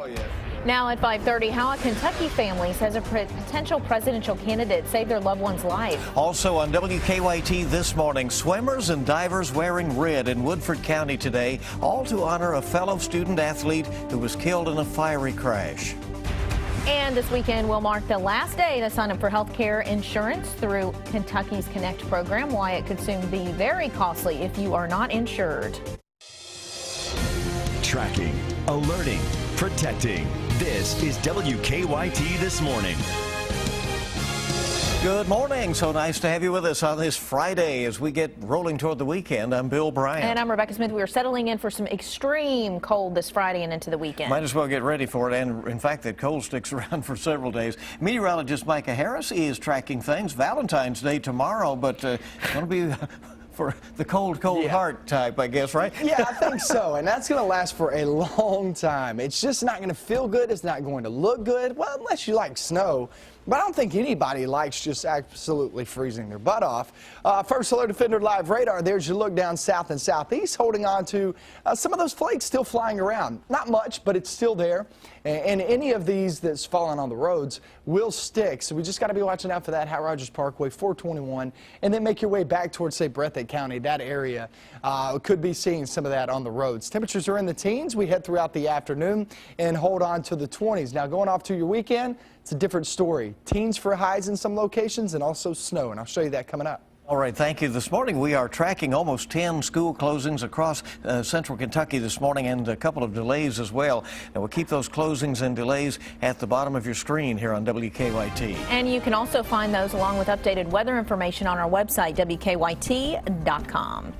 yes. Now at 5:30, how a Kentucky family says a potential presidential candidate saved their loved one's life. Also on WKYT this morning, swimmers and divers wearing red in Woodford County today, all to honor a fellow student athlete who was killed in a fiery crash. And this weekend will mark the last day to sign up for health care insurance through Kentucky's Connect program. Why it could soon be very costly if you are not insured. Tracking, alerting, protecting. This is WKYT This Morning. Good morning. So nice to have you with us on this Friday as we get rolling toward the weekend. I'm Bill Bryant. And I'm Rebecca Smith. We are settling in for some extreme cold this Friday and into the weekend. Might as well get ready for it. And in fact, that cold sticks around for several days. Meteorologist Micah Harris is tracking things. Valentine's Day tomorrow, but it's going to be for the cold heart type, I guess, right? Yeah, I think so. And that's going to last for a long time. It's just not going to feel good. It's not going to look good. Well, unless you like snow. But I don't think anybody likes just absolutely freezing their butt off. First Alert Defender Live Radar, there's your look down south and southeast, holding on to some of those flakes still flying around. Not much, but it's still there. And any of these that's fallen on the roads will stick. So we just got to be watching out for that. Howard Rogers Parkway, 421, and then make your way back towards, say, Breathitt County. That area could be seeing some of that on the roads. Temperatures are in the teens. We head throughout the afternoon and hold on to the 20s. Now going off to your weekend, it's a different story. Teens for highs in some locations and also snow, and I'll show you that coming up. All right, thank you. This morning we are tracking almost 10 school closings across central Kentucky this morning and a couple of delays as well. And we'll keep those closings and delays at the bottom of your screen here on WKYT. And you can also find those along with updated weather information on our website, WKYT.com.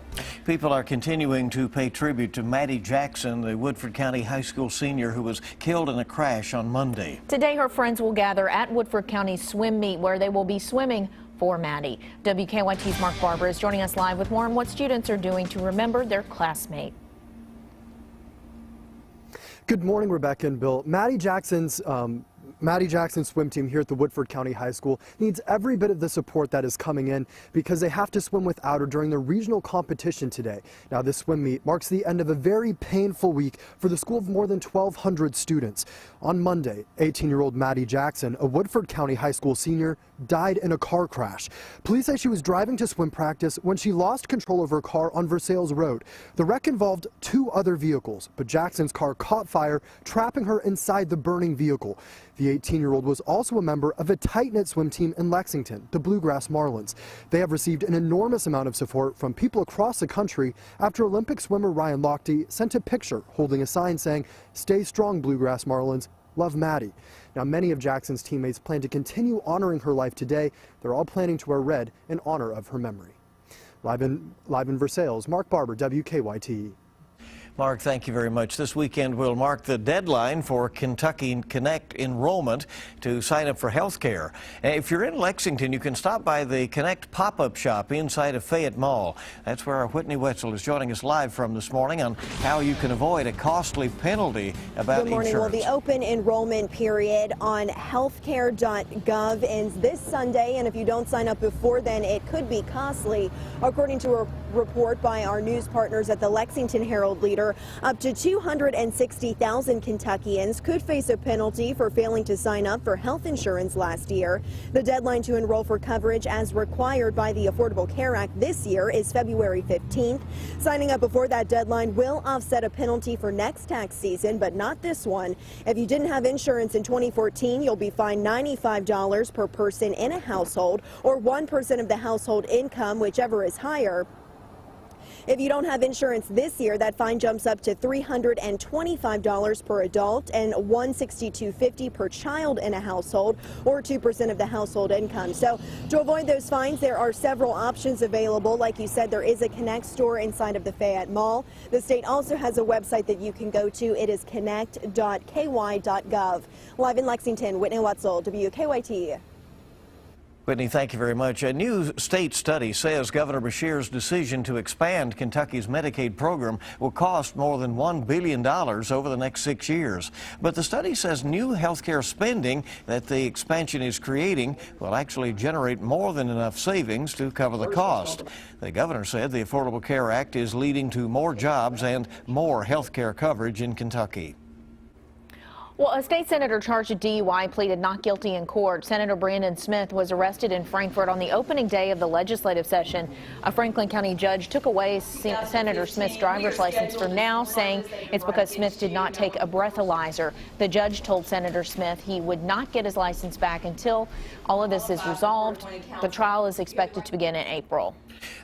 People are continuing to pay tribute to Maddie Jackson, the Woodford County High School senior who was killed in a crash on Monday. Today, her friends will gather at Woodford County swim meet where they will be swimming for Maddie. WKYT's Mark Barber is joining us live with more on what students are doing to remember their classmate. Good morning, Rebecca and Bill. Maddie Jackson's swim team here at the Woodford County High School needs every bit of the support that is coming in because they have to swim without her during the regional competition today. Now, this swim meet marks the end of a very painful week for the school of more than 1,200 students. On Monday, 18-year-old Maddie Jackson, a Woodford County High School senior, died in a car crash. Police say she was driving to swim practice when she lost control of her car on Versailles Road. The wreck involved 2 other vehicles, but Jackson's car caught fire, trapping her inside the burning vehicle. The 18-year-old was also a member of a tight-knit swim team in Lexington, the Bluegrass Marlins. They have received an enormous amount of support from people across the country after Olympic swimmer Ryan Lochte sent a picture holding a sign saying, "Stay strong, Bluegrass Marlins. Love, Maddie." Now, many of Jackson's teammates plan to continue honoring her life today. They're all planning to wear red in honor of her memory. Live in Versailles, Mark Barber, WKYT. Mark, thank you very much. This weekend will mark the deadline for Kentucky Connect enrollment to sign up for health care. If you're in Lexington, you can stop by the Connect pop-up shop inside of Fayette Mall. That's where our Whitney Wetzel is joining us live from this morning on how you can avoid a costly penalty about insurance. Good morning. Well, the open enrollment period on healthcare.gov ends this Sunday, and if you don't sign up before then, it could be costly. According to a report by our news partners at the Lexington Herald-Leader, up to 260,000 Kentuckians could face a penalty for failing to sign up for health insurance last year. The deadline to enroll for coverage as required by the Affordable Care Act this year is February 15th. Signing up before that deadline will offset a penalty for next tax season, but not this one. If you didn't have insurance in 2014, you'll be fined $95 per person in a household, or 1% of the household income, whichever is higher. If you don't have insurance this year, that fine jumps up to $325 per adult and $162.50 per child in a household, or 2% of the household income. So to avoid those fines, there are several options available. Like you said, there is a Connect store inside of the Fayette Mall. The state also has a website that you can go to. It is connect.ky.gov. Live in Lexington, Whitney Wetzel, WKYT. Whitney, thank you very much. A new state study says Governor Beshear's decision to expand Kentucky's Medicaid program will cost more than $1 billion over the next 6 years. But the study says new health care spending that the expansion is creating will actually generate more than enough savings to cover the cost. The governor said the Affordable Care Act is leading to more jobs and more health care coverage in Kentucky. Well, a state senator charged with DUI pleaded not guilty in court. Senator Brandon Smith was arrested in Frankfort on the opening day of the legislative session. A Franklin County judge took away Senator Smith's driver's license for now, saying it's because Smith did not take a breathalyzer. The judge told Senator Smith he would not get his license back until all of this is resolved. The trial is expected to begin in April.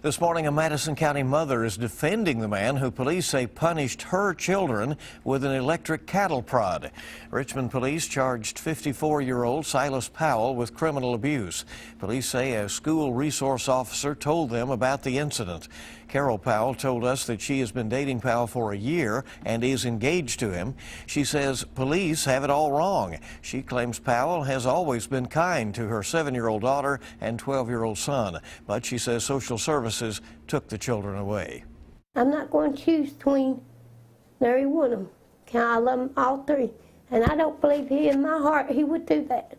This morning, a Madison County mother is defending the man who police say punished her children with an electric cattle prod. Richmond police charged 54-year-old Silas Powell with criminal abuse. Police say a school resource officer told them about the incident. Carol Powell told us that she has been dating Powell for a year and is engaged to him. She says police have it all wrong. She claims Powell has always been kind to her 7-year-old daughter and 12-year-old son, but she says social services took the children away. I'm not going to choose between every one of them. I love them all three, and I don't believe in my heart he would do that.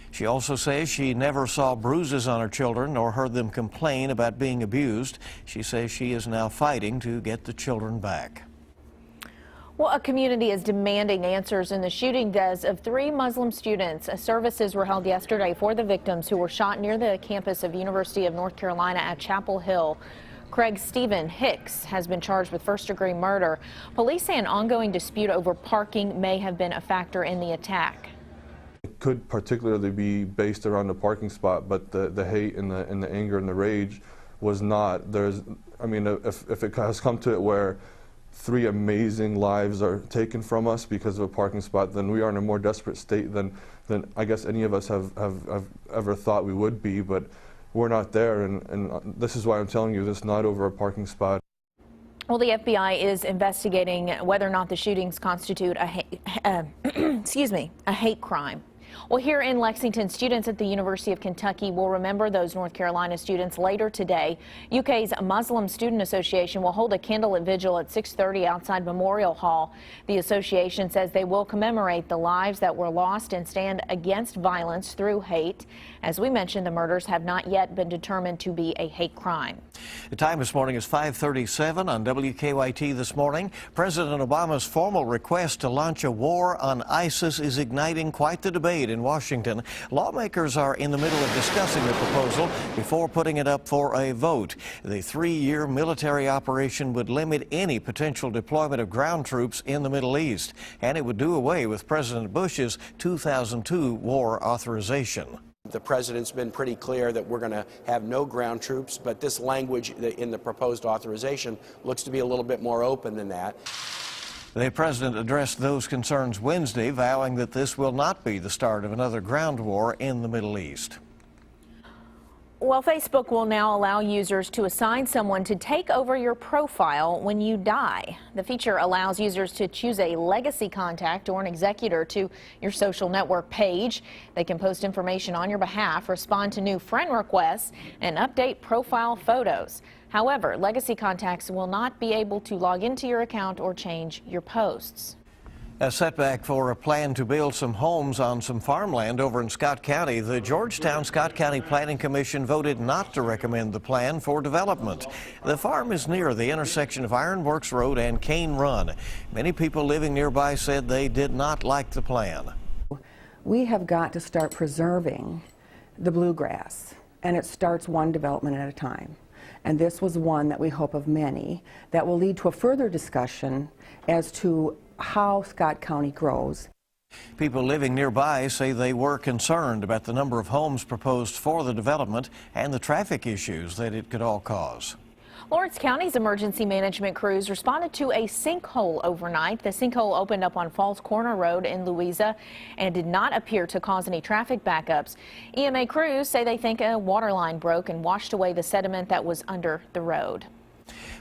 She also says she never saw bruises on her children or heard them complain about being abused. She says she is now fighting to get the children back. Well, a community is demanding answers in the shooting deaths of 3 Muslim students. Services were held yesterday for the victims who were shot near the campus of University of North Carolina at Chapel Hill. Craig Stephen Hicks has been charged with first-degree murder. Police say an ongoing dispute over parking may have been a factor in the attack. It could particularly be based around the parking spot, but the hate and the anger and the rage was not. I mean, if it has come to it where 3 amazing lives are taken from us because of a parking spot, then we are in a more desperate state than I guess any of us have ever thought we would be, but we're not there, and this is why I'm telling you this, not over a parking spot. Well, the FBI is investigating whether or not the shootings constitute a hate crime. Well, here in Lexington, students at the University of Kentucky will remember those North Carolina students later today. UK's Muslim Student Association will hold a candlelit vigil at 6:30 outside Memorial Hall. The association says they will commemorate the lives that were lost and stand against violence through hate. As we mentioned, the murders have not yet been determined to be a hate crime. The time this morning is 5:37 on WKYT this morning. President Obama's formal request to launch a war on ISIS is igniting quite the debate in Washington. Lawmakers are in the middle of discussing the proposal before putting it up for a vote. The 3-year military operation would limit any potential deployment of ground troops in the Middle East, and it would do away with President Bush's 2002 war authorization. The president's been pretty clear that we're going to have no ground troops, but this language in the proposed authorization looks to be a little bit more open than that. The president addressed those concerns Wednesday, vowing that this will not be the start of another ground war in the Middle East. Well, Facebook will now allow users to assign someone to take over your profile when you die. The feature allows users to choose a legacy contact or an executor to your social network page. They can post information on your behalf, respond to new friend requests, and update profile photos. However, legacy contacts will not be able to log into your account or change your posts. A setback for a plan to build some homes on some farmland over in Scott County. The Georgetown-Scott County Planning Commission voted not to recommend the plan for development. The farm is near the intersection of Ironworks Road and Cane Run. Many people living nearby said they did not like the plan. We have got to start preserving the bluegrass, and it starts one development at a time. And this was one that we hope of many that will lead to a further discussion as to how Scott County grows. People living nearby say they were concerned about the number of homes proposed for the development and the traffic issues that it could all cause. Lawrence County's emergency management crews responded to a sinkhole overnight. The sinkhole opened up on Falls Corner Road in Louisa and did not appear to cause any traffic backups. EMA crews say they think a water line broke and washed away the sediment that was under the road.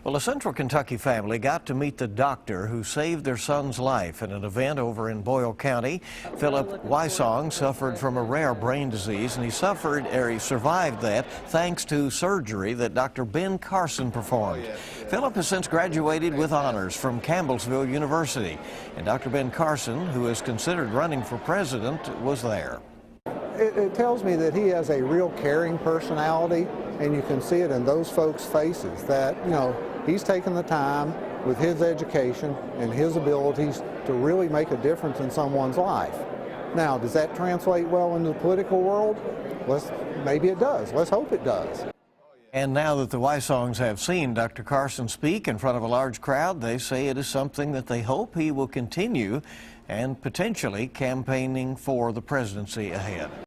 Well, a Central Kentucky family got to meet the doctor who saved their son's life in an event over in Boyle County. Philip Wysong suffered from a rare brain disease, and he survived that thanks to surgery that Dr. Ben Carson performed. Philip has since graduated with honors from Campbellsville University, and Dr. Ben Carson, who is considered running for president, was there. It tells me that he has a real caring personality, and you can see it in those folks' faces that, you know, he's taken the time with his education and his abilities to really make a difference in someone's life. Now, does that translate well into the political world? Maybe it does. Let's hope it does. And now that the Wysongs have seen Dr. Carson speak in front of a large crowd, they say it is something that they hope he will continue and potentially campaigning for the presidency ahead.